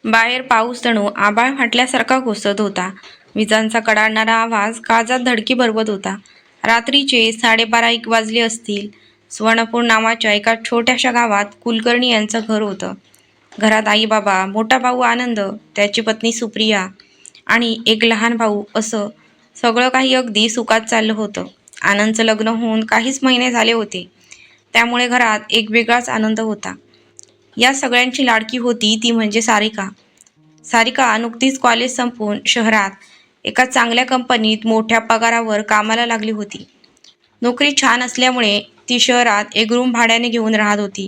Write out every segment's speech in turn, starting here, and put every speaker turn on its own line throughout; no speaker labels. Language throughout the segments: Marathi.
बाहेर पाऊस जणू आभाळ फाटल्यासारखा कोसळत होता. विजांचा कडाडणारा आवाज काळजात धडकी भरवत होता. रात्रीचे 12:30 वाजले असतील. सुवर्णपूर नावाच्या एका छोट्याशा गावात कुलकर्णी यांचं घर होतं. घरात आई बाबा, मोठा भाऊ आनंद, त्याची पत्नी सुप्रिया आणि एक लहान भाऊ, असं सगळं काही अगदी सुखात चाललं होतं. आनंदचं लग्न होऊन काहीच महिने झाले होते, त्यामुळे घरात एक वेगळाच आनंद होता. या सगळ्यांची लाडकी होती ती म्हणजे सारिका. सारिका नुकतीच कॉलेज संपवून शहरात एका चांगल्या कंपनीत मोठ्या पगारावर कामाला लागली होती. नोकरी छान असल्यामुळे ती शहरात एक रूम भाड्याने घेऊन राहत होती.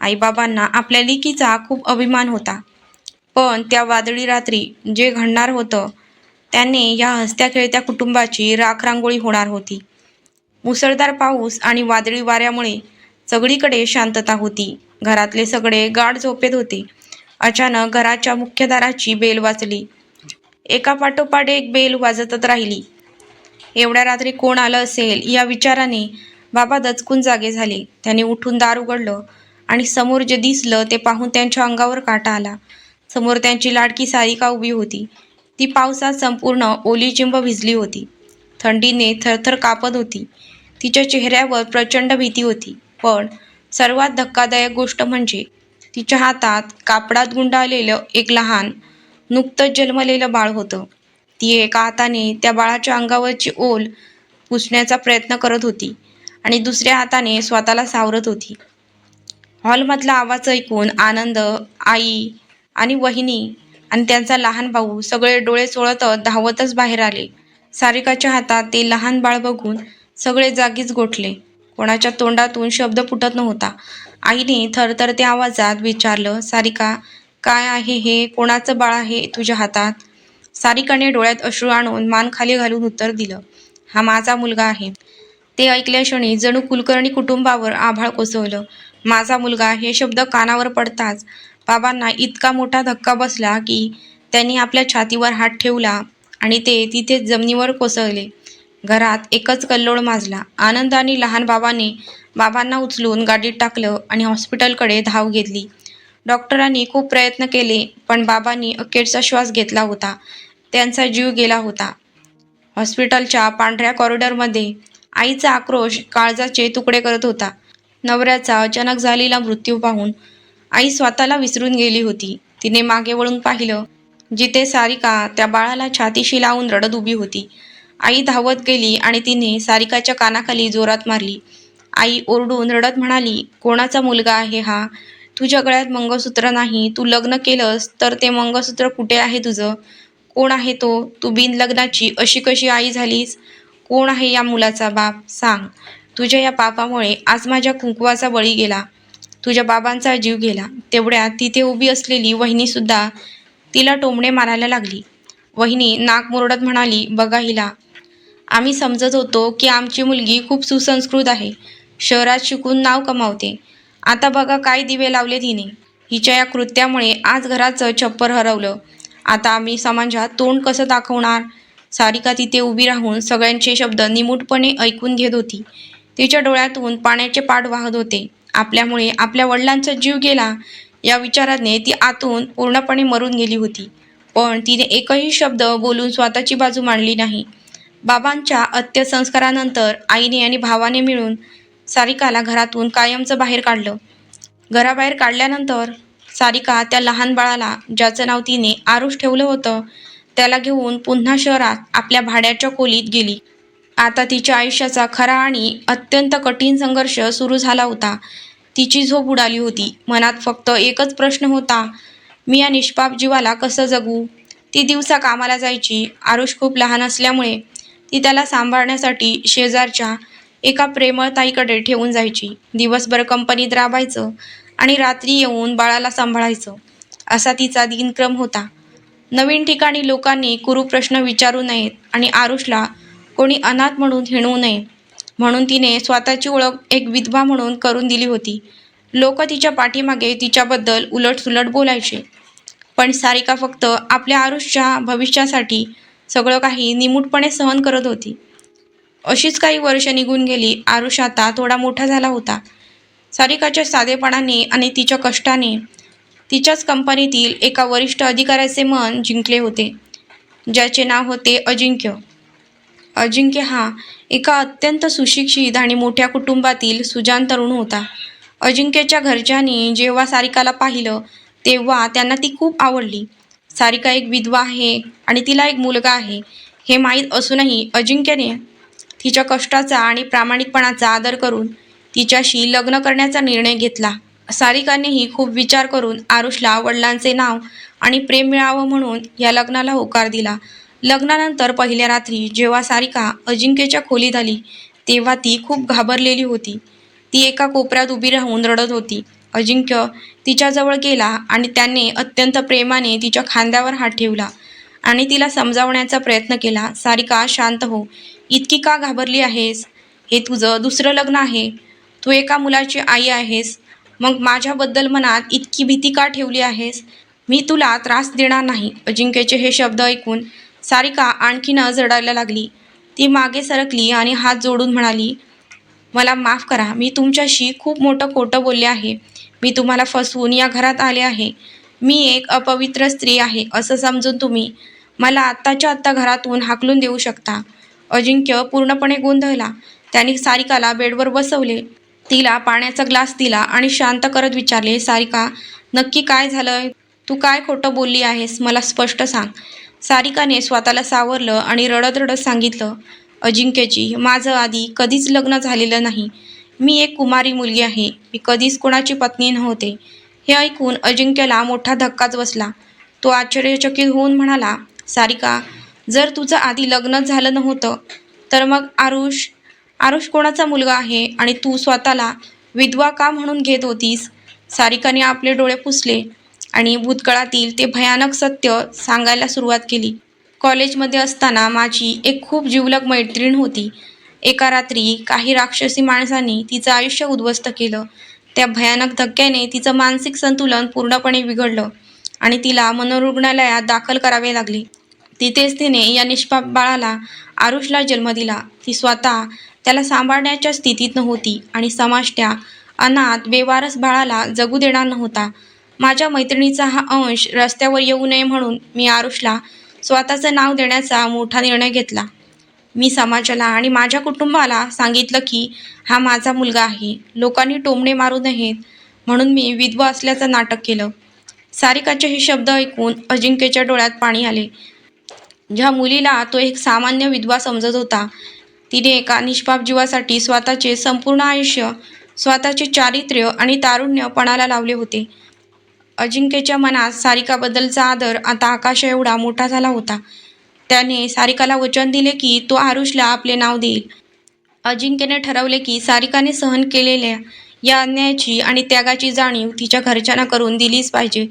आईबाबांना आपल्या लेकीचा खूप अभिमान होता. पण त्या वादळी रात्री जे घडणार होतं त्याने या हसत्या खेळत्या कुटुंबाची राखरांगोळी होणार होती. मुसळधार पाऊस आणि वादळी वाऱ्यामुळे सगळीकडे शांतता होती. घरातले सगळे गाढ झोपेत होते. अचानक घराच्या मुख्य दाराची बेल वाजली. एकापाठोपाठ एक बेल वाजतच राहिली. एवढ्या रात्री कोण आलं असेल या विचाराने बाबा दचकून जागे झाले. त्यांनी उठून दार उघडलं आणि समोर जे दिसलं ते पाहून त्यांच्या अंगावर काटा आला. समोर त्यांची लाडकी सारिका उभी होती. ती पावसात संपूर्ण ओली चिंब भिजली होती. थंडीने थरथर कापत होती. तिच्या चेहऱ्यावर प्रचंड भीती होती. पण सर्वात धक्कादायक गोष्ट म्हणजे तिच्या हातात कापडात गुंडाळलेलं एक लहान, नुकतंच जन्मलेलं बाळ होतं. ती एका हाताने त्या बाळाच्या अंगावरची ओल पुसण्याचा प्रयत्न करत होती आणि दुसऱ्या हाताने स्वतःला सावरत होती. हॉलमधला आवाज ऐकून आनंद, आई आणि वहिनी आणि त्यांचा लहान भाऊ सगळे डोळे चोळतच धावतच बाहेर आले. सारिकाच्या हातात ते लहान बाळ बघून सगळे जागीच गोठले. कोणाच्या तोंडातून शब्द फुटत नव्हता. आईने थरथरत्या आवाजात विचारलं, सारिका, काय आहे हे? कोणाचं बाळ आहे तुझ्या हातात? सारिकाने डोळ्यात अश्रू आणून मान खाली घालून उत्तर दिलं, हा माझा मुलगा आहे. ते ऐकल्या क्षणी जणू कुलकर्णी कुटुंबावर आभाळ कोसळलं. माझा मुलगा हे शब्द कानावर पडताच बाबांना इतका मोठा धक्का बसला की त्यांनी आपल्या छातीवर हात ठेवला आणि ते तिथेच जमिनीवर कोसळले. घरात एकच कल्लोळ माजला. आनंद आणि लहान बाबाने बाबांना उचलून गाडीत टाकलं आणि हॉस्पिटलकडे धाव घेतली. डॉक्टरांनी खूप प्रयत्न केले, पण बाबांनी अखेरचा श्वास घेतला होता. त्यांचा जीव गेला होता. हॉस्पिटलच्या पांढऱ्या कॉरिडॉरमध्ये आईचा आक्रोश काळजाचे तुकडे करत होता. नवऱ्याचा अचानक झालेला मृत्यू पाहून आई स्वतःला विसरून गेली होती. तिने मागे वळून पाहिलं, जिथे सारिका त्या बाळाला छातीशी लावून रडत उभी होती. आई धावत गेली आणि तिने सारिकाच्या कानाखाली जोरात मारली. आई ओरडून रडत म्हणाली, कोणाचा मुलगा आहे हा? तुझ्या गळ्यात मंगळसूत्र नाही. तू लग्न केलंस तर ते मंगळसूत्र कुठे आहे तुझं? कोण आहे तो? तू बिनलग्नाची अशी कशी आई झालीस? कोण आहे या मुलाचा बाप? सांग. तुझ्या या पापामुळे आज माझ्या कुंकवाचा बळी गेला. तुझ्या बाबांचा जीव गेला. तेवढ्यात तिथे उभी असलेली वहिनीसुद्धा तिला टोमणे मारायला लागली. वहिनी नाक मुरडत म्हणाली, बघा हिला. आम्ही समजत होतो की आमची मुलगी खूप सुसंस्कृत आहे, शहरात शिकून नाव कमावते. आता बघा काय दिवे लावलेत हिने. हिच्या या कृत्यामुळे आज घराचं छप्पर हरवलं. आता आम्ही समाजात तोंड कसं दाखवणार? सारिका तिथे उभी राहून सगळ्यांचे शब्द निमूटपणे ऐकून घेत होती. तिच्या डोळ्यातून पाण्याचे पाट वाहत होते. आपल्यामुळे आपल्या वडिलांचा जीव गेला या विचाराने ती आतून पूर्णपणे मरून गेली होती. पण तिने एकही शब्द बोलून स्वतःची बाजू मांडली नाही. बाबांच्या अंत्यसंस्कारानंतर आईने आणि भावाने मिळून सारिकाला घरातून कायमचं बाहेर काढलं. घराबाहेर काढल्यानंतर सारिका त्या लहान बाळाला, ज्याचं नाव तिने आरुष ठेवलं होतं, त्याला घेऊन पुन्हा शहरात आपल्या भाड्याच्या खोलीत गेली. आता तिच्या आयुष्याचा खरा आणि अत्यंत कठीण संघर्ष सुरू झाला होता. तिची झोप उडाली होती. मनात फक्त एकच प्रश्न होता, मी या निष्पाप जीवाला कसं जगू? ती दिवसा कामाला जायची. आरुष खूप लहान असल्यामुळे ती त्याला सांभाळण्यासाठी शेजारच्या एका प्रेमळ ताईकडे ठेवून जायची. दिवसभर कंपनीत राबायचं आणि रात्री येऊन बाळाला सांभाळायचं, असा तिचा दिनक्रम होता. नवीन ठिकाणी लोकांनी कुरूप प्रश्न विचारू नयेत आणि आरुषला कोणी अनाथ म्हणून हिणवू नये म्हणून तिने स्वतःची ओळख एक विधवा म्हणून करून दिली होती. लोक तिच्या पाठीमागे तिच्याबद्दल उलटसुलट बोलायचे, पण सारिका फक्त आपल्या आरुषच्या भविष्यासाठी सगळं काही निमूटपणे सहन करत होती. अशीच काही वर्ष निघून गेली. आरुष आता थोडा मोठा झाला होता. सारिकाच्या साधेपणाने आणि तिच्या कष्टाने तिच्याच कंपनीतील एका वरिष्ठ अधिकाऱ्याचे मन जिंकले होते, ज्याचे नाव होते अजिंक्य. अजिंक्य हा एका अत्यंत सुशिक्षित आणि मोठ्या कुटुंबातील सुजाण तरुण होता. अजिंक्यच्या घरच्यांनी जेव्हा सारिकाला पाहिलं तेव्हा त्यांना ती खूप आवडली. सारिका एक विधवा आहे आणि तिला एक मुलगा आहे हे माहीत असूनही अजिंक्यने तिच्या कष्टाचा आणि प्रामाणिकपणाचा आदर करून तिच्याशी लग्न करण्याचा निर्णय घेतला. सारिकानेही खूप विचार करून आरुषला वडिलांचे नाव आणि प्रेम मिळावं म्हणून या लग्नाला होकार दिला. लग्नानंतर पहिल्या रात्री जेव्हा सारिका अजिंक्यच्या खोलीत आली तेव्हा ती खूप घाबरलेली होती. ती एका कोपऱ्यात उभी राहून रडत होती. अजिंक्य तिच्याजवळ गेला आणि त्याने अत्यंत प्रेमाने तिच्या खांद्यावर हात ठेवला आणि तिला समजावण्याचा प्रयत्न केला. सारिका, शांत हो. इतकी का घाबरली आहेस? हे तुझं दुसरं लग्न आहे. तू एका मुलाची आई आहेस. मग माझ्याबद्दल मनात इतकी भीती का ठेवली आहेस? मी तुला त्रास देणार नाही. अजिंक्यचे हे शब्द ऐकून सारिका आणखीनच रडायला लागली. ती मागे सरकली आणि हात जोडून म्हणाली, मला माफ करा. मी तुमच्याशी खूप मोठं खोटं बोलले आहे. मी तुम्हाला फसवून या घरात आले आहे. मी एक अपवित्र स्त्री आहे असं समजून तुम्ही मला आत्ताच्या आत्ता घरातून हाकलून देऊ शकता. अजिंक्य पूर्णपणे गोंधळला. त्याने सारिकाला बेडवर बसवले. तिला पाण्याचा ग्लास दिला आणि शांत करत विचारले, सारिका, नक्की काय झालंय? तू काय खोटं बोलली आहेस? मला स्पष्ट सांग. सारिकाने स्वतःला सावरलं आणि रडत रडत सांगितलं, अजिंक्यजी, माझं आधी कधीच लग्न झालेलं नाही. मी एक कुमारी मुलगी आहे. मी कधीच कोणाची पत्नी नव्हते. हे ऐकून अजिंक्यला मोठा धक्काच बसला. तो आश्चर्यचकित होऊन म्हणाला, सारिका, जर तुझं आधी लग्नच झालं नव्हतं तर मग आरुष कोणाचा मुलगा आहे आणि तू स्वतःला विधवा का म्हणून घेत होतीस? सारिकाने आपले डोळे पुसले आणि भूतकाळातील ते भयानक सत्य सांगायला सुरुवात केली. कॉलेजमध्ये असताना माझी एक खूप जिवलग मैत्रीण होती. एका रात्री काही राक्षसी माणसांनी तिचं आयुष्य उद्ध्वस्त केलं. त्या भयानक धक्क्याने तिचं मानसिक संतुलन पूर्णपणे बिघडलं आणि तिला मनोरुग्णालयात दाखल करावे लागले. तिथेच तिने या निष्पाप बाळाला आरुषला जन्म दिला. ती स्वतः त्याला सांभाळण्याच्या स्थितीत नव्हती आणि समाज त्या अनाथ बेवारस बाळाला जगू देणार नव्हता. माझ्या मैत्रिणीचा हा अंश रस्त्यावर येऊ नये म्हणून मी आरुषला स्वतःचं नाव देण्याचा मोठा निर्णय घेतला. मी समाजाला आणि माझ्या कुटुंबाला सांगितलं की हा माझा मुलगा आहे. लोकांनी टोमणे मारू नयेत म्हणून मी विधवा असल्याचं नाटक केलं. सारिकाचे हे शब्द ऐकून अजिंक्यच्या डोळ्यात पाणी आले. ज्या मुलीला तो एक सामान्य विधवा समजत होता, तिने एका निष्पाप जीवासाठी स्वतःचे संपूर्ण आयुष्य, स्वतःचे चारित्र्य आणि तारुण्य पणाला लावले होते. अजिंक्यच्या मनात सारिकाबद्दलचा आदर आता आकाशा एवढा मोठा झाला होता. त्याने सारिकाला वचन दिले की तो आरुषला आपले नाव देईल. अजिंक्यने ठरवले की सारिकाने सहन केलेल्या या अन्यायाची आणि त्यागाची जाणीव तिच्या घरच्यांना करून दिलीच पाहिजे.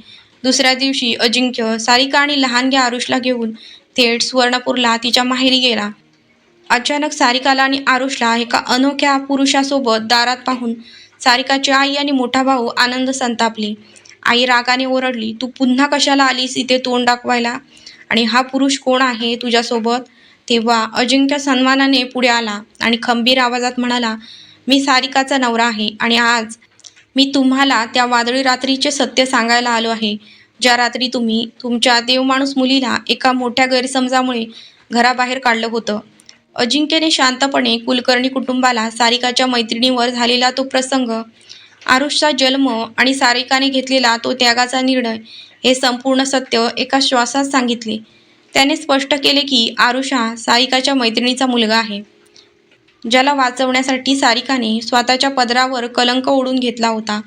दुसऱ्या दिवशी अजिंक्य सारिका आणि लहानग्या आरुषला घेऊन थेट सुवर्णपूरला तिच्या माहेरी गेला. अचानक सारिकाला आणि आरुषला एका अनोख्या पुरुषासोबत दारात पाहून सारिकाची आई आणि मोठा भाऊ आनंद संतापले. आई रागाने ओरडली, तू पुन्हा कशाला आलीस इथे तोंड दाखवायला? आणि हा पुरुष कोण आहे तुझ्यासोबत? तेव्हा अजिंक्य सन्मानाने पुढे आला आणि खंबीर आवाजात म्हणाला, मी सारिकाचा नवरा आहे आणि आज मी तुम्हाला त्या वादळी रात्रीचे सत्य सांगायला आलो आहे, ज्या रात्री तुम्ही तुमच्या देवमाणूस मुलीला एका मोठ्या गैरसमजामुळे घराबाहेर काढलं होतं. अजिंक्यने शांतपणे कुलकर्णी कुटुंबाला सारिकाच्या मैत्रिणीवर झालेला तो प्रसंग, आरुषचा जन्म आणि सारिकाने घेतलेला तो त्यागाचा निर्णय हे संपूर्ण सत्य एका श्वासात सांगितले. त्याने स्पष्ट केले की आरुष हा सारिकाच्या मैत्रिणीचा मुलगा आहे, ज्याला वाचवण्यासाठी सारिकाने स्वतःच्या पदरावर कलंक ओढून घेतला होता.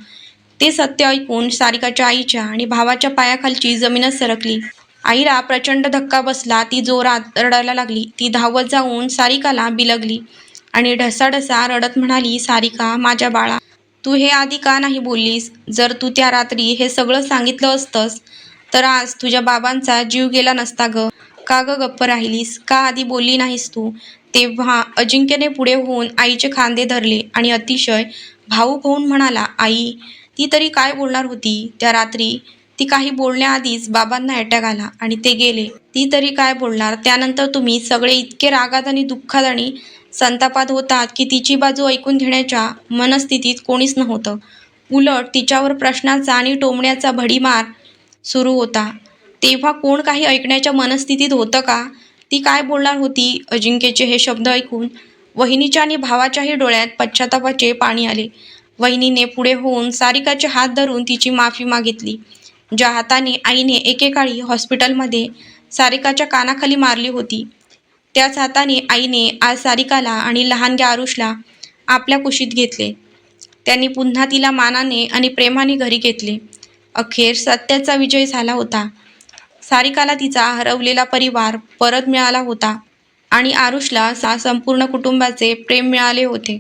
ते सत्य ऐकून सारिकाच्या आईच्या आणि भावाच्या पायाखालची जमीनच सरकली. आईला प्रचंड धक्का बसला. ती जोरात रडायला लागली. ती धावत जाऊन सारिकाला बिलगली आणि ढसाढसा रडत म्हणाली, सारिका, माझ्या बाळा, तू हे आधी का नाही बोललीस? जर तू त्या रात्री हे सगळं सांगितलं असतंस तर आज तुझ्या बाबांचा जीव गेला नसता ग. का ग गप्प राहिलीस? का आधी बोलली नाहीस तू? तेव्हा अजिंक्यने पुढे होऊन आईचे खांदे धरले आणि अतिशय भावूक होऊन म्हणाला, आई, ती तरी काय बोलणार होती? त्या रात्री ती काही बोलण्याआधीच बाबांना अटॅक आला आणि ते गेले. ती तरी काय बोलणार? त्यानंतर तुम्ही सगळे इतके रागात आणि दुःखात आणि संतापात होतात की तिची बाजू ऐकून घेण्याच्या मनस्थितीत कोणीच नव्हतं. उलट तिच्यावर प्रश्नाचा आणि टोमण्याचा भडीमार सुरू होता. तेव्हा कोण काही ऐकण्याच्या मनस्थितीत होतं का? ती काय बोलणार होती? अजिंक्यचे हे शब्द ऐकून वहिनीच्या आणि भावाच्याही डोळ्यात पश्चातापाचे पाणी आले. वहिनीने पुढे होऊन सारिकाचे हात धरून तिची माफी मागितली. ज्या हाताने आईने एकेकाळी हॉस्पिटलमध्ये सारिकाच्या कानाखाली मारली होती, त्याच हाताने आईने आज सारिकाला आणि लहानग्या आरुषला आपल्या कुशीत घेतले. त्यांनी पुन्हा तिला मानाने आणि प्रेमाने घरी घेतले. अखेर सत्याचा विजय झाला होता. सारिकाला तिचा हरवलेला परिवार परत मिळाला होता आणि आरुषला संपूर्ण कुटुंबाचे प्रेम मिळाले होते.